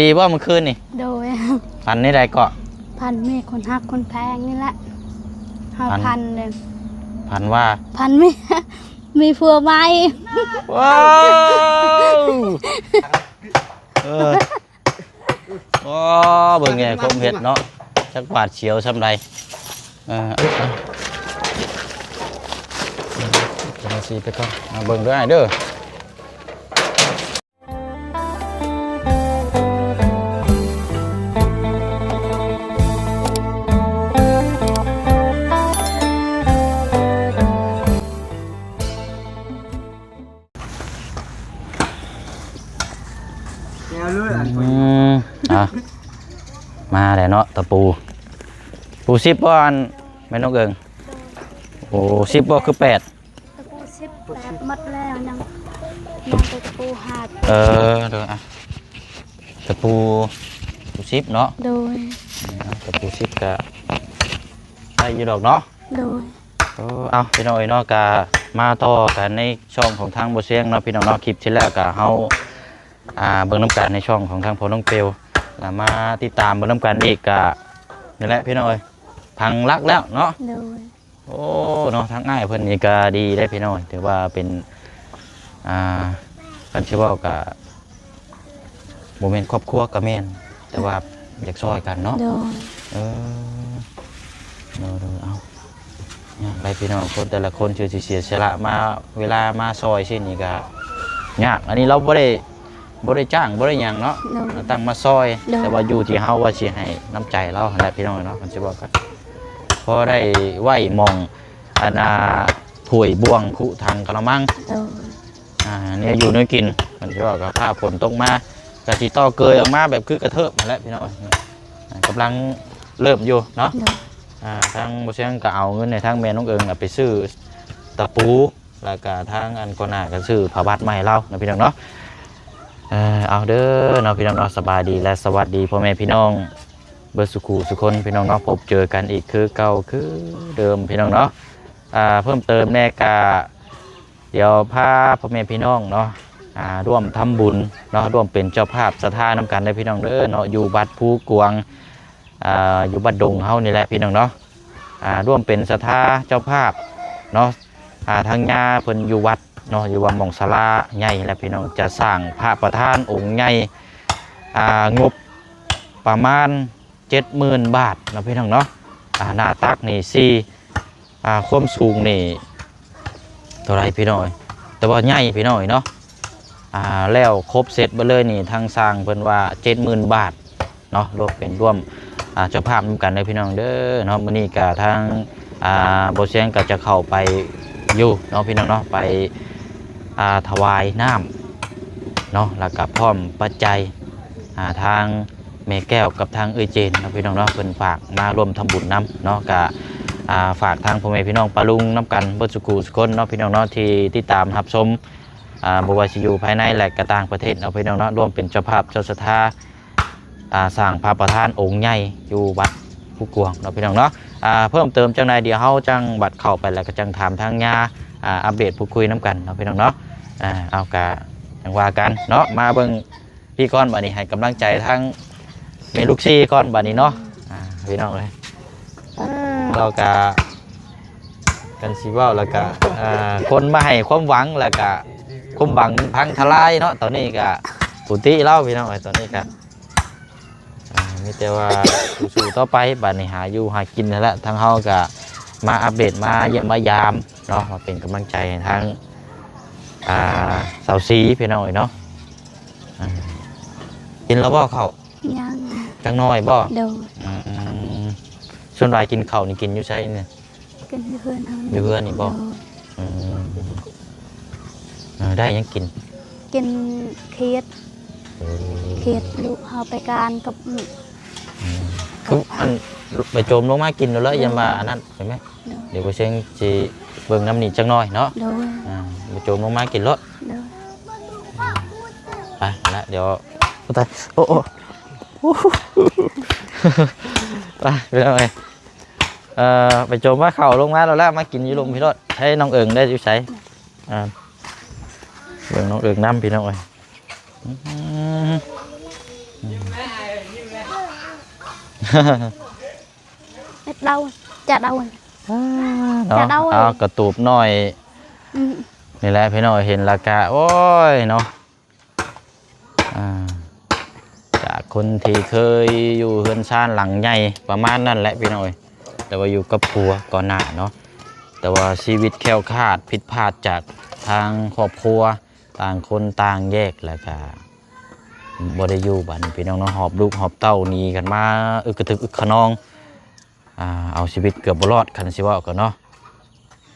ดีบ่เมื่อคืนนี่โดยพันนี่ใดเกาะพันมีคนฮักคนแพงนี่แหละพันเลยพันว่าพันมีมีผัวใหม่ว้าวว้าวเบิ่งไงคมเห็ดเนาะชักบาดเฉียวซ้ำใดจะสีไปก่อนเบิ่งด้วยเด้อมาแล้วเนาะตะปูสิบบ่อนไม่ต้องเกิงโอ้10บ่คือ8ตะปู10 8หมดแล้วยังตะปูหักเดี๋ยวตะปู10เนาะโดยตะปู10ก็ได้อยู่ดอกเนาะโดยเอาพี่น้องเนาะก็มาต่อกันในช่องของทางบ่เสียงเนาะพี่น้องเนาะคลิปที่แล้วก็เฮาเบิ่งน้ำกันในช่องของทางพ่อน้องเปียวมาติดตามเบิ่งน้ำกันอีกก็นี่แหละพี่น้องพังรักแล้วเนาะโอ้เนาะทั้งง่ายเพิ่นนี่ก็ดีได้พี่น้องถือว่าเป็นกันชื่อว่ากับโมเมนต์ครอบครัวกับแม่นแต่ว่าอยากซอยกันเนาะเอาไปพี่น้องคนแต่ละคนชื่อเสียสละมาเวลามาซอยเช่นนี้ก็ยากอันนี้เราบ่ได้จ้างบ่ได้หยังเนาะตั้งมาซอยแต่ว่าอยู่ที่เฮาว่าสิให้น้ำใจเราแหละพี่น้องเนาะกันสิบอกกันพอได้ไหวมองถ้วยบ่วงคุทางกระมังเนี่ยอยู่ในกินกันสิบอกกับผ้าฝนตกมากระสีต่อเกยออกมาแบบคือกระเทิบมาแล้วพี่น้องกำลังเริ่มอยู่เนาะทางบ่เสียงก็เอาเงินในทางแม่น้องเอิงไปซื้อตะปูแล้วก็ทางอันก่อนหน้าก็ซื้อผ้าบัดใหม่เรานะพี่น้องเนาะเอาเด้อเนาะพี่น้องสบายดีและสวัสดีพ่อแม่พี่น้องเบอร์สุขุสุคนพี่น้องเนาะพบเจอกันอีกคือเก่าคือเดิมพี่น้องเนาะเพิ่มเติมแน่กาเดี๋ยวพาพ่อแม่พี่น้องเนาะร่วมทำบุญเนาะร่วมเป็นเจ้าภาพศรัทธาน้ำกันได้พี่น้องเด้อเนาะอยู่บัดภูกวงอยู่บัดดงเฮานี่แหละพี่น้องเนาะร่วมเป็นศรัทธาเจ้าภาพเนาะทางญาเพิ่นอยู่วัดเนาะอยู่วัดหม่องศาลาใหญ่แล้วพี่น้องจะสร้างพระประธานองค์ใหญ่งบประมาณ 70,000 บาทนะพี่น้องเนาะหน้าตักนี่ความสูงนี่เท่าไรพี่น้อยแต่ว่าใหญ่พี่น้อยเนาะแล้วครบเสร็จไปเลยนี่ทางสร้างเพิ่นว่า 70,000 บาทเนาะรวมเป็นร่วมเจ้าภาพร่วมกันเลยพี่น้องเด้อเนาะมื้อนี้ก็ทางบ่เสียงก็จะเข้าไปอยู่เนาะพี่น้องเนาะไปถวายน้ำเนาะแล้วก็พร้อมปัจจัยทางแม่แก้วกับทางเอเจนนะพี่น้องเนาะเพิ่นฝากมาร่วมทำบุญน้ำเนาะก็ฝากทางพ่อแม่พี่น้องปะลุงน้ำกันเบิดสุขุสุคนเนาะพี่น้องเนาะที่ติดตามรับชมบ่ว่าสิอยู่ภายในและก็ต่างประเทศเนาะพี่น้องเนาะร่วมเป็นเจ้าภาพเจ้าศรัทธาสร้างพระประธานองค์ใหญ่อยู่วัดภูกวงเนาะพี่น้องเนาะเพิ่มเติมจังใดเดี๋ยวเฮาจังบัดเข้าไปแล้วก็จังถามทางญาอัปเดตพูดคุยน้ำกันเนาะพี่น้องเนาะเอากะจังว่ากันเนาะมาเบิ่งพี่ก้อนบัดนี้ให้กำลังใจทั้งเมลูกซี่ก้อนบัดนี้เนาะพี่น้องเลยเรากะกันสิว่าแล้วก็คนมาให้ความหวังแล้วก็ความหวังพังทลายเนาะตอนนี้ก็ปุติเล่าพี่น้องตอนนี้ก็มีแต่ว่าสู่ต่อไปบัดนี้หาอยู่หากินนั่นแหละทางเฮาก็มาอัปเดตมาเยี่ยมมายามเนาะมาเป็นกำลังใจทางสาวซีพี่น้องเนาะกินแล้วบ่เขายังจังน้อยบ่เดี๋ยวส่วนใหญ่กินข้าวนี่กินอยู่ใช่เนี่ยกินอยู่เพื่อนอยู่เพื่อนนี่บ่ได้ยังกินเคียดลูกเฮาไปการกับคืออันไปโจมลงมากินแล้วยังมาอันนั้นเห็นไหมเดี๋ยวไปเชิงจีเบิ่งน้ำหนีจังน้อยเนาะไปโจมลงมากินรถไปแล้วเดี๋ยวตายโอ้ไปเลยไปโจมว่าเข่าลงมาแล้วมากินอยู่ลงพี่รถให้น้องเอิงได้อยู่ใช้เบิ่งน้องเอิงน้ำพี่น้องเลย đau chả đau เนาะ จะเดา เอากระตูบหน่อย ừ. นี่แหละพี่น้อยเห็นราคาโอ้ยเนาะจากคนที่เคยอยู่เฮือนซ่านหลังใหญ่ประมาณนั้นแหละพี่น้อยแต่ว่าอยู่กับผัวก่อนหน้าเนาะแต่ว่าชีวิตแคล้วคลาดผิดพลาดจากทางครอบครัวต่างคนต่างแยกแล้วก็บ่ได้อยู่บ้านพี่น้องเนาะหอบลูกหอบเต้าหนีกันมาอึกกระทึกอึกขนองเอาชีวิตเกือบบ่รอดคันสิว่ากันเนาะ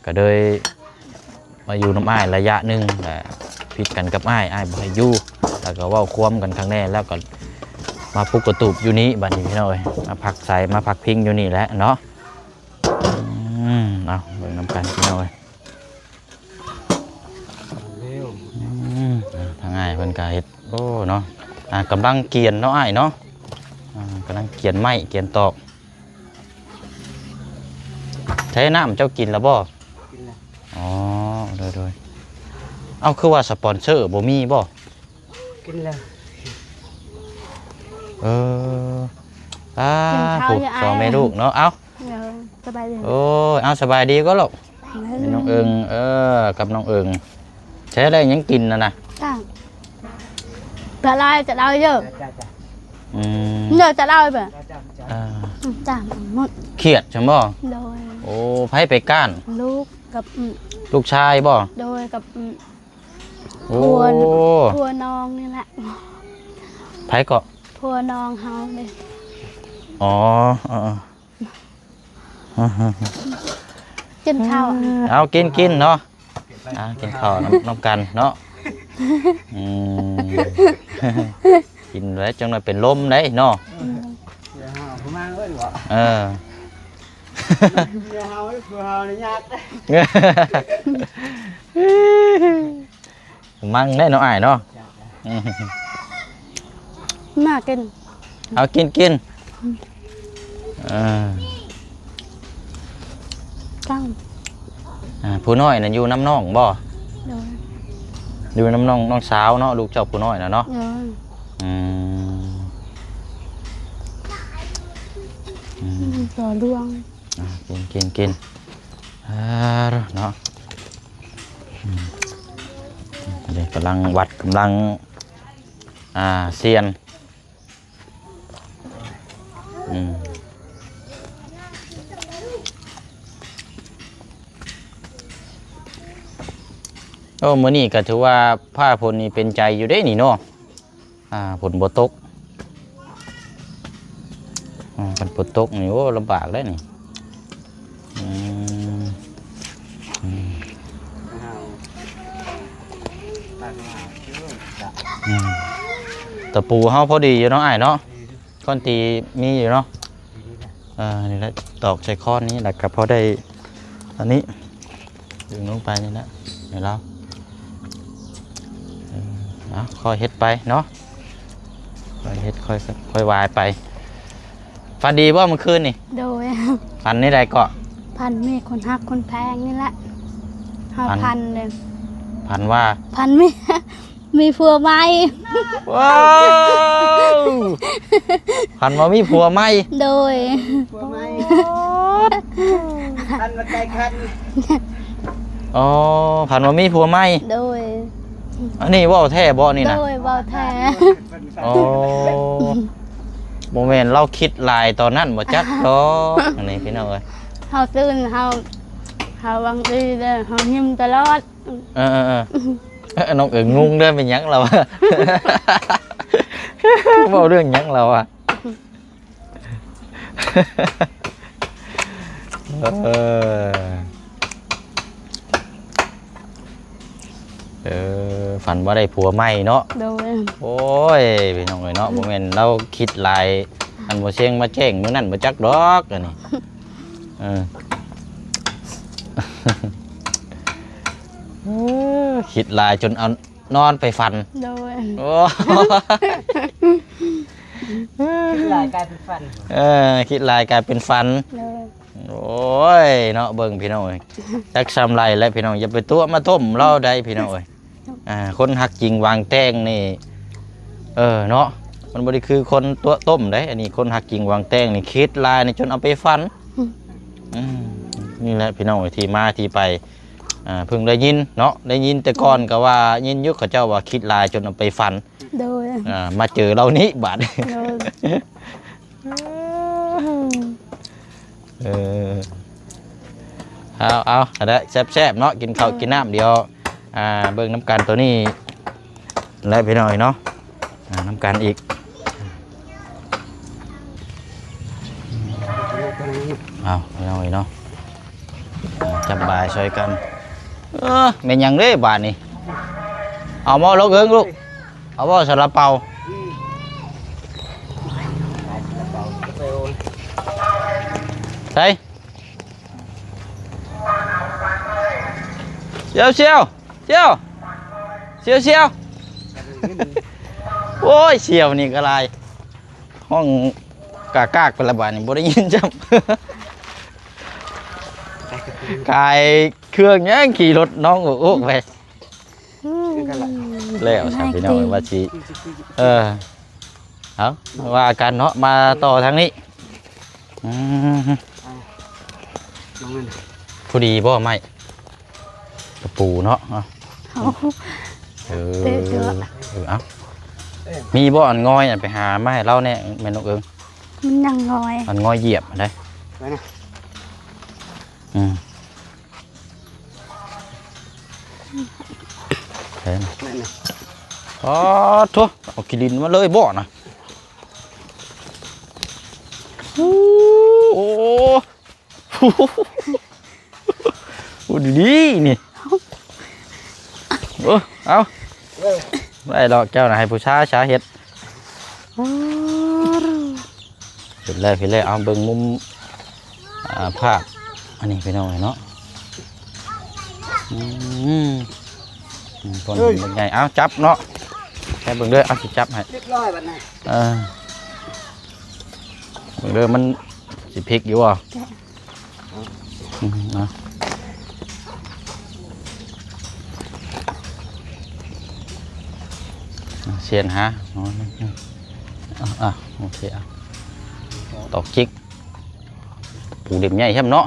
ก็เลยมาอยู่น้ำอ้ายระยะหนึ่งแต่ผิดกันกับอ้ายบ่ให้อยู่แล้วก็เว้าควมกันครั้งแรกแล้วก็มาปลุกกระตูบอยู่นี้บัดนี้พี่น้อยมาพักใส่มาพักพิงอยู่นี่แหละเนาะเอาเบิ่งน้ำกันพี่น้อยทางอ้ายเพิ่นก็เฮ็ดโอ้เนาะกำลังเกียนเนาะอ้ายเนาะกำลังเกียนไม้เกียนตอกใช้น้ำเจ้ากินแล้วบ่อ๋อโดยเอาคือว่าสปอนเซอร์บ่มีบ่กินแล้วผูกสองแม่ลูกเนาะเอาสบายดี โอ้ยเอาสบายดีก็ลูกน้องเอิงกับน้องเอิงใช้อะไรยังกินนะจะเล่าจะเล่าเยอะเยอะจะเล่าไปจ้าหมดเครียดใช่บ่โดยโอ้ไผไปก้านลูกกับลูกชายบ่โดยกับพัวน้องนี่แหละไผก็พัวน้องเฮาเลยอ๋อกินข้าวเอากินเนาะกินข้าวน้ำกันเนาะกินแล้วจังหน่อยเป็นลมได้เนาะมั่งได้เนาะอ้ายเนาะมากินเอากินผู้น้อยน่ะอยู่น้ำน้องบ่อยู่น้ำน้องสาวเนาะลูกเจ้าผู้น้อยนะเนาะต่อดวงกินเนาะเดี๋ยวกำลังวัดกำลังเซียนโอ้มื้อนี้ก็ถือว่าผ้าผลนี่เป็นใจอยู่ได้นี่เนาะผลบ่ตกผลบ่ตกนี่โอ้ลำบากได้นี่ตะปูเฮาพอดีอยู่เนาะอ้ายเนาะก้อนตีมีอยู่เนาะนี่แหละตอกใส่ค้อนนี้แหละก็พอได้อันนี้ดึงลงไปนี่นะเดี๋ยวเราค่อยเฮ็ดไปเนาะค่อยเฮ็ดค่อยวายไปฟันดีบ่เมื่อคืนนี่โดยฟันนี่ใดเกาะพันมีคนฮักคนแพงนี่แหละพันเลยพันว่าพันมีผัวไหมว้าวพันว่ามีผัวไหมโดยผัวไหมพันมาไกลคันอ๋อพันว่ามีผัวไหมโดยอันนี้ว่าวแท้บ่นี่นะโดยว่าวแท้อ๋อโมเมนต์เราคิดลายตอนนั้นบ่จักดอกอันนี้พี่น้องเอ้ยเฮาตื่นเฮาบางทีเด้อเฮายิ้มตลอดน้องเอิงงงเด้อเป็นหยังเราเว้าเรื่องหยังเราฝันว่าได้ผัวใหม่เนาะโอ้ยพี่น้องเอ้ยเนาะโมเมนต์เราคิดลายอันบ่เชียงมาแจ้งมื้อนั้นบ่จักดอกอันนี้คิดลายจนเอานอนไปฟันโอ้คิดลายกลายเป็นฟันคิดลายกลายเป็นฟันโอ้ยเนาะเบิ่งพี่น้องเอ้ยจักซ้ำไรแล้วพี่น้องอย่าไปตัวมาต้มเล่าได้พี่น้องเอ้ยคนหักจริงวางแต้งนี่เนาะ มันบ่ได้คือคนตัวต้มได้อันนี้คนหักกิ่งวางแตงนี่คิดลายนี่จนเอาไปฟันนี่แหละพี่น้องที่มาที่ไปเพิ่งได้ยินเนาะได้ยินแต่ก่อนก็ว่ายินยุคเขาเจ้าว่าคิดลายจนเอาไปฟันโดยมาเจอเรานี้บาดเอาได้แซ่บๆเนาะกินข้าวกินน้ำเดียวเบิ่งน้ำกันตัวนี้แล้วพี่น้อยเนาะน้ำกันอีกเอาพี่น้อยเนาะจับบายช่วยกันเป็นยังเด้บาดนี่เอาหม้อลกเอิงลูกเอาหม้อซาลาเปาใช่เชียวเชียวเชียวเชียวเชียวโอ้ยเชียวนี่ก็ไรห้องกากากเป็นระบาดนี่บ่ได้ยินจังกายเครื่องเนี้ยขี่รถน้องโอ้ไปแล้วใช่พี่น้องว่าชีเอาว่ากันเนาะมาต่อทางนี้พอดีบ่ไม่ตะปูเนาะเอามีบ่อันงอยไปหามาให้เราเนี่ยแม่นกเอิงมันยังงอยอันงอยเหยียบได้เห็นอ๋อทั่วเอากินมาเลยบ่นะโอ้โหดีนี่เอาได้ดอกเจ้าหน่ะให้ผู้ชายช้าเห็ดเห็ดเลยเอาเบิ่งมุมภาพอันนี้ไปหน่อยเนาะคนเป็นไงเอาจับเนาะแค่เบิ่งเด้อเอาสิจับให้เรียบร้อยบัดนี้เบิ่งเด้อมันสิพลิกอยู่อ่ะเชียนฮะโอเคตอกจิกปูเด็มใหญ่ใช่ไหมเนาะ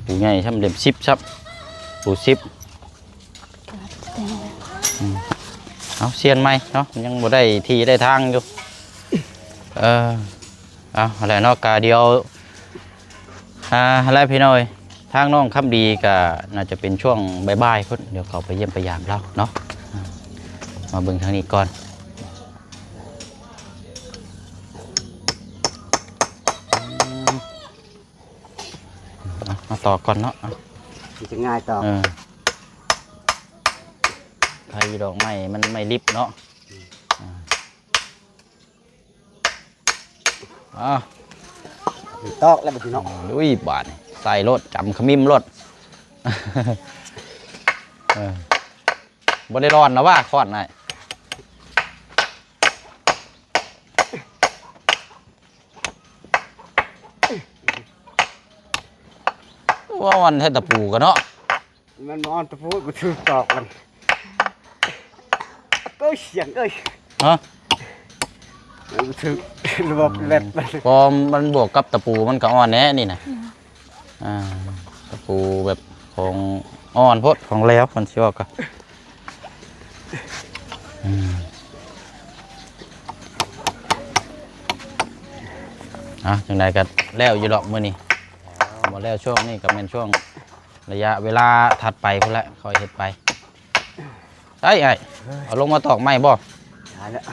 ปูใหญ่ใช่ไหมเด็มซิปครับปูซิปเอาเชียนไหมเนาะยังบ่ได้ทีได้ทางอยู่อะไรเนาะกาเดียวอะไรพี่น้อยทางน้องคำดีก็น่าจะเป็นช่วงบ่ายๆพุ่นเดี๋ยวเขาไปเยี่ยมไปยามเราเนาะมาเบิ่งทางนี้ก่อนมาต่อก่อนเนาะจะง่ายต่อใครดอกไม้มันไม่ริบเนาะตอกแล้วพี่น้องอุ้ยบาดใส่รถจำขมิ้มรถบ่ได้ร้อนนะว่าคอนไหนว่าวันให้ตะปูกันเนาะมันนอนตะปูกูถือตอกมันก็เสียงเอ้ยกูถือระบบเล็ดพอมันบวกกับตะปูมันก็อ่อนแน่นี่นะตะปูแบบของอ่อนพดของแล้วมันเชื่อกันจังใดกันแล้วอยู่ดอกมื้อนี้หมดแล้วช่วงนี้ก็เป็นช่วงระยะเวลาถัดไปพุ่นละค่อยเฮ็ดไปไอ้เอาลงมาตอกไม้บ่ได้แล้ว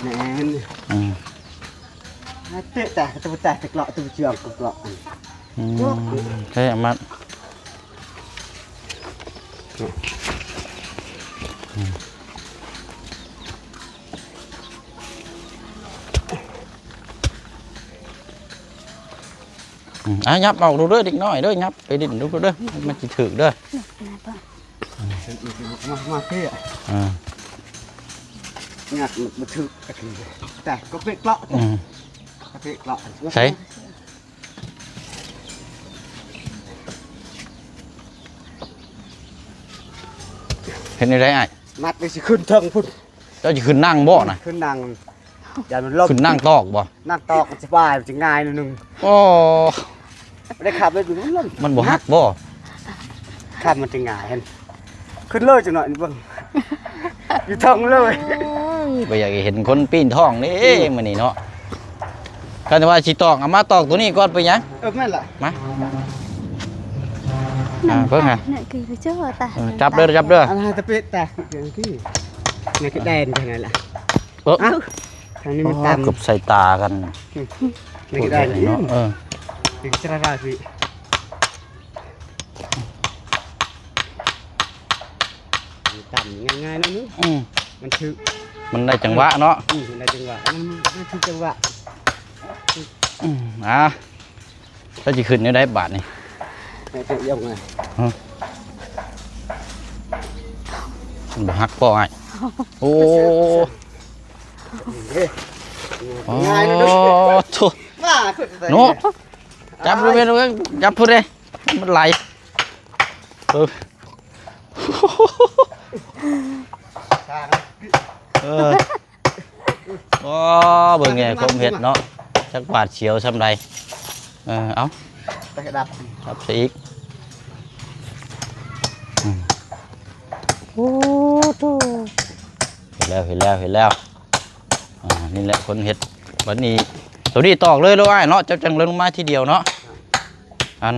แน่นเตะแต่ตัวแต่เกาะตัวเชือกเกาะใช่มายับออกดูด้วยดิน้อยด้วยยับไปดินดูด้วยมันจะถือด้วยมาเที่ยงัดมันถือแต่ก็เปเกาะเปเกาะใช่เห็นอะไรไอ้มัดไปสิขึ้นเทิงพุ่น เจ้าจะขึ้นนั่งบ่น่ะ ขึ้นนั่งอย่ามันลบ ขึ้นนั่งตอกบ่ นั่งตอกสบายมันจะง่ายนิดนึง โอ้ ไม่ได้ขับเลยถึงนั่น มันบ่ฮักบ่ ขับมันจะง่ายเห็นขึ้นเลยจังหน่อยนี่เบิ่งอยู่ท้องเลย บ่อยากเห็นคนปีนท้องนี่มื้อนี้เนาะกันว่าสิตอกเอามาตอกตัวนี้ก่อนไปยัง แม่นล่ะ มาเพิ่งฮะ เนี่ยคือเจ้าตา จับเด้อจับเด้อ อะไรตะเปิดแต่อย่างที่นี่ก็แดนจังไงล่ะ เออ ทางนี้มันตาม เกือบใส่ตากัน นี่ก็แดน เนาะนี่ก็จะราพี่ต่ำง่ายๆนะนึงมันคือ มันได้จังหวะเนาะ มันได้จังหวะมันคือจังหวะ ถ้าจะขึ้นนี่ได้บาทนี่ ในตัวยงไง มันบ่ฮักบ่ไอ้โอ้ ง่ายนะนึง ทุ มาขึ้น โนจับดูเป็นจับพูดเลยมันไหลโอ้เบิ่งไงคมเห็ดเนาะจักบาดเฉียวซ้ำใดเอา ตะดับ จับซะอีกโอ้โหเห็นแล้วนี่แหละคนเห็ดวันนี้ตัวนี้ตอกเลยแล้วไอ้เนาะจับจังเลยลงมาทีเดียวเนาะอัน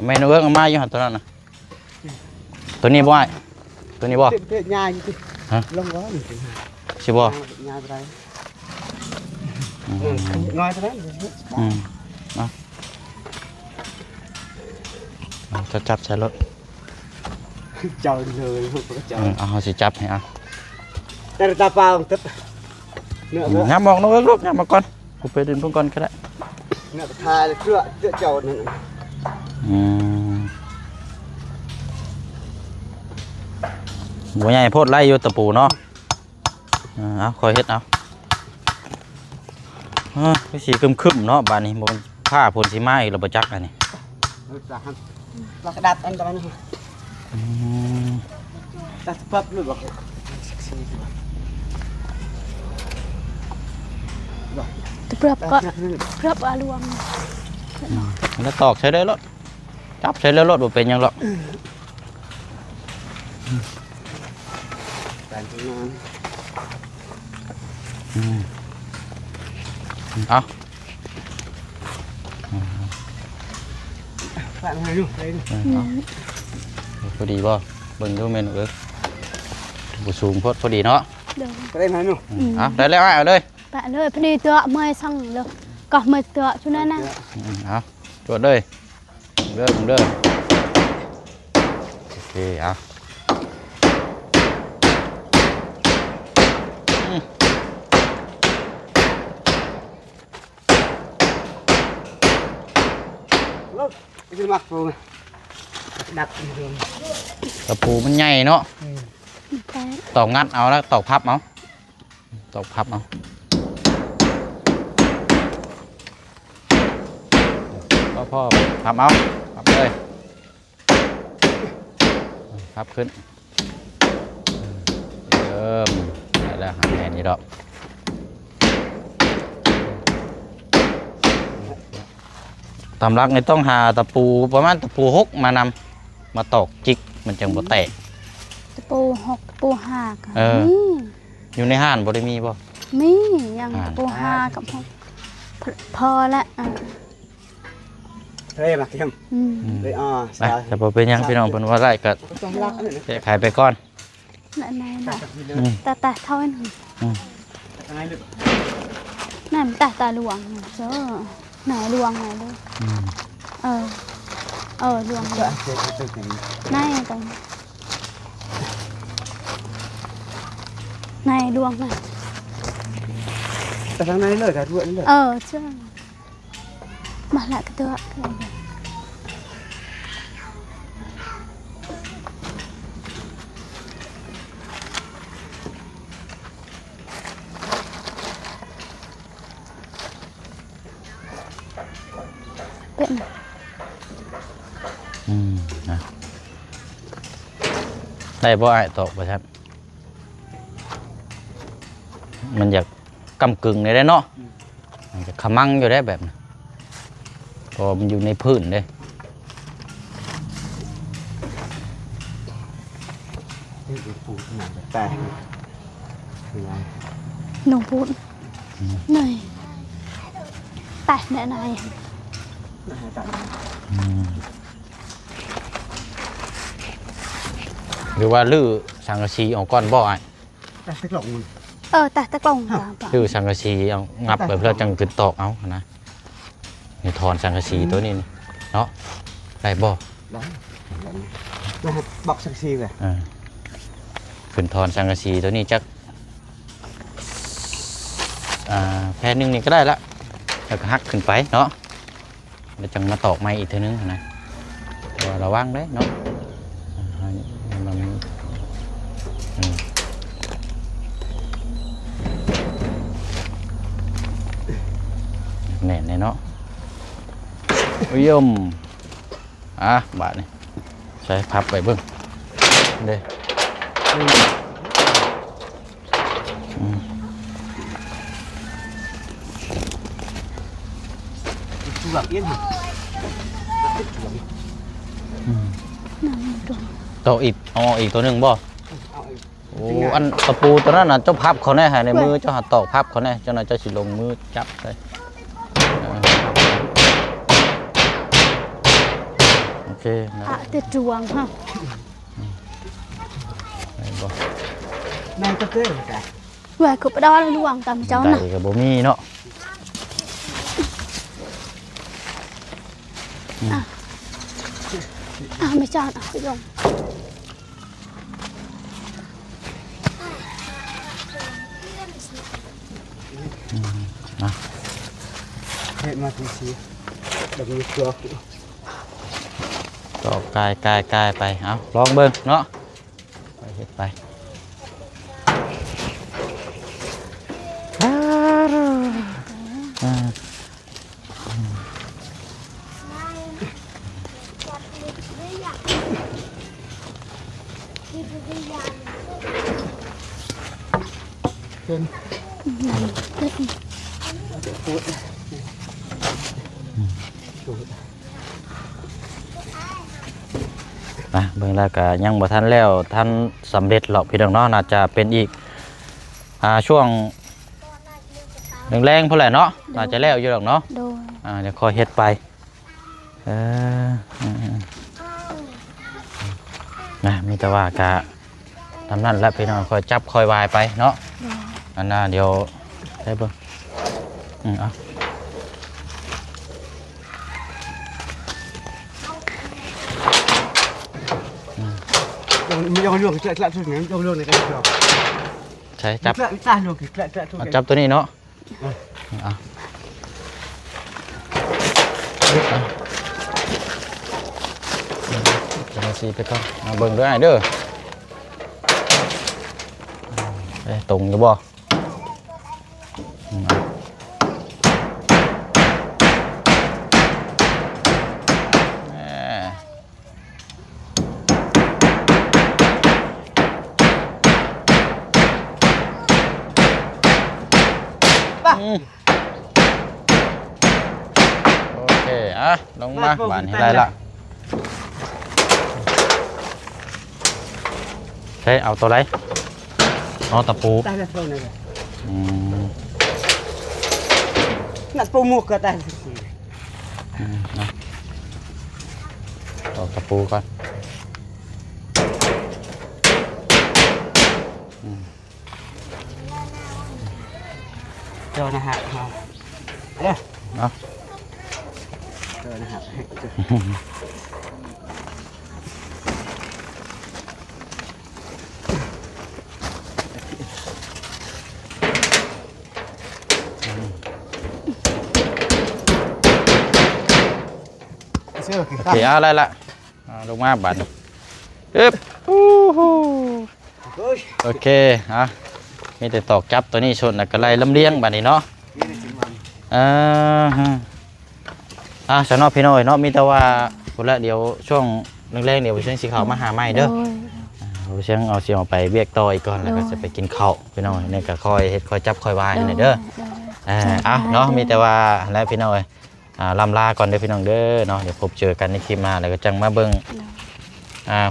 ไม่นึกว่ามาอยู่หันตัวนั้นนะตัวนี้บ่ไอ้ตัวนี้บ่ เตะง่ายจริงลงร้อน ใช่บ่ ง่ายไปง่ายไปแล้ว จะจับใส่รถ เจ้าเลยพวกเจ้า เอาสิจับให้เอา แต่ตาเปล่าตึ๊บเนื้อเนื้อ งับมองน้องลูกงับมาก่อนกูไปเดินพุ่งก่อนก็ได้ เนื้อทายเชื่อเจ้านั่น บัวใหญ่โพดไล่อยู่ตะปูเนาะเอาคอยเฮ็ดเอาพี่สีคึมๆเนาะบ้านนี้มันผ้าพลสีไม้เราประจักอันนี้ เรากระดับอันตรายนะตัดปั๊บเลยบอก ตะเปลือกก็เปลือกอารวง แล้วตอกใช้ได้รถจับใช้ได้รถบ่เป็นยังหรอก การทำงาน เอา ฝากให้ดูไปดู พอดีบ่เบิ่งดูเมนูบุสูงพอดีเนาะ เดี๋ยว ไปได้ไหมหนู เอาได้แล้วเอาเลย แปะเลยพอดีตัวเมื่อยสั่งเลยก็เมื่อยตัวชุดนั้นนะ เอาตรวจเลยเด้อโอเคเอาจะมักปูดับเรื่อง ตะปูมันใหญ่เนาะ แปะ ตอกงัดเอาแล้วตอกพับเอาตอกพับเอาพ่อพับเอาพับเลยพับขึ้นได้แล้วหาแหนนี่ดอกตำรักนี่ต้องหาตะปูประมาณตะปู6มานำมาตอกจิกมันจังบ่แตก ตะปูหกตะปูห้ากับ นี่ นี่ อยู่ในห้านบ่ได้มีบ่ มียังตะปูห้ากับหกพอละ เฮ้ยมาเข้มเลยไปแต่บ่เป็นหยังพี่น้องเพิ่นว่าได้ก็ ต้องรักอันนี้ แก้ไขไปก่อน นั่นแต่เท่านั้น ยังไงลูก นั่นแต่หลวงเจ้าไหนหลวงไหนด้วยหลวงไหนตรงไหนหลวงไหน แต่ทางในเลยแต่ทั่วนี่เลย เจ้ามาละกระตัวเป็นนะได้บ่ไอ้ตอกบ่ครับ มันอยากกำกึ่งเลยได้เนาะมันจะขมังอยู่ได้แบบนั้นพอมันอยู่ในพื้นเลย นี่ปูหนังแต่คือไง หนูพูดหน่อยแต่ไหนไหน หรือว่าลื้อสังกะสีออกก้อนบ่อไอ้ แต่สักหลงมัน แต่ตะกล่องป่ะ ลื้อสังกะสีเอางับไปเพื่อจังขึ้นตอกเอานะนี่ถอนสังกะสีตัวนี้นี่เนาะได้บ่ ได้นะฮะบอกสักซีเลย ขึ้นถอนสังกะสีตัวนี้จักแผ่นหนึงนี่ก็ได้ละแล้วก็หักขึ้นไปเนาะแล้วจังมาตอกไม้อีกทีนึงนะแต่ว่าระวังได้เนาะมันแน่นเลยเนาะยมบาทนี่ใช้พับไปเบิ่งเด้ชูหลังเอี้ยน ต่ออีกอีกตัวหนึ่งบ่ เอาไอ้ โอ้อันตะปูตัวนั้นน่ะเจ้าพับเขาแน่ฮะในมือเจ้าหัดตอกพับเขาแน่เจ้าน่ะเจ้าสิลงมือจับเลยโอเคนะ ติดจวงฮะ ได้บ่ นายก็เต้นแต่ เว้ยคือไปดอลวงตามเจ้าน่ะ ได้ก็บ่มีเนาะไม่จอดไปลง เห็นมาทีซีแบบนี้ตัว ตอกกายไปเอาลองเบิ่งเนาะไปเฮ็ดไปเป็นเบิ่งแล้วก็ยังบ่ทันแล้วทันสำเร็จหรอกพี่น้องเนาะน่าจะเป็นอีกช่วงแรงๆพุ่นแหละเนาะน่าจะแล้วอยู่ดอกเนาะ โดย เดี๋ยวคอยเฮ็ดไปมีแต่ว่ากะทำนั่นแล้วพี่น้องคอยจับคอยวายไปเนาะอันน่ะเดี๋ยวได้เบิ่งเอา ยังลวกกระทุกอย่างยังลวกในกระทุก ใช้จับ ตาลวกกระทุก จับตัวนี้เนาะจะมาซีไปก่อนเบิ่งด้วยเด้อตรงอยู่บ่โอเคลงมาบ้านให้ได้ละใช้เอาตัวไรเอาตะปู ได้แล้วเท่านั้นเลย นั ดปูมุกก็ได้สิ เอาตะปูก่อนเจ้านะฮะเนาะเจ้านะฮะ โอเคอะไรละลงมาบัดอึ๊บโอเคมีแต่ตอกจับตัวนี้ชนแล้วก็ไล่ลำเลียงบัดนี้เนาะสนอพี่น้อยเนาะมีแต่ว่าคนละเดี๋ยวช่วงแรกๆเดี๋ยวช่วงสีขาวมาหาใหม่เด้อโอ เชียงเอาเสียงไปเวียกต่ออีกก่อนแล้วก็จะไปกินข้าวพี่น้องนี่ก็คอยเฮ็ดคอยจับคอยวายนี่เด้อเนาะมีแต่ว่าแล้วพี่น้องลำลาก่อนเด้อพี่น้องเด้อเนาะเดี๋ยวพบเจอกันในคลิปมาแล้วก็จังมาเบิ่ง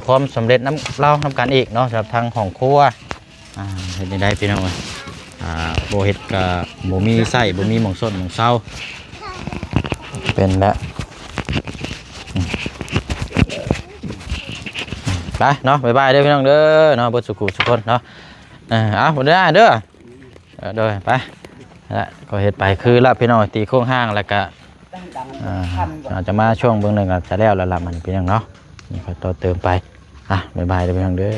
ความสำเร็จน้ำเล่าน้ำกันอีกเนาะสำหรับทางของครัวเฮ็ดได้พี่น้องโบเฮ็ดกับโบมีไส้โบมีหม่องส้นหม่องเศร้าเป็นแล้วไปเนาะบ๊ายบายเด้อพี่น้องเด้อเนาะเบิดสุขุสุขคนเนาะหมดเด้อเด้อไปแล้วก็เฮ็ดไปคือละพี่น้องตีโค้งห้างแล้วก็อาจจะมาช่วงเบื้องหนึ่งก็จะแล้วละมันเป็นอย่างเนาะนี่ก็ต่อเติมไปบ๊ายบายเด้อพี่น้องเด้อ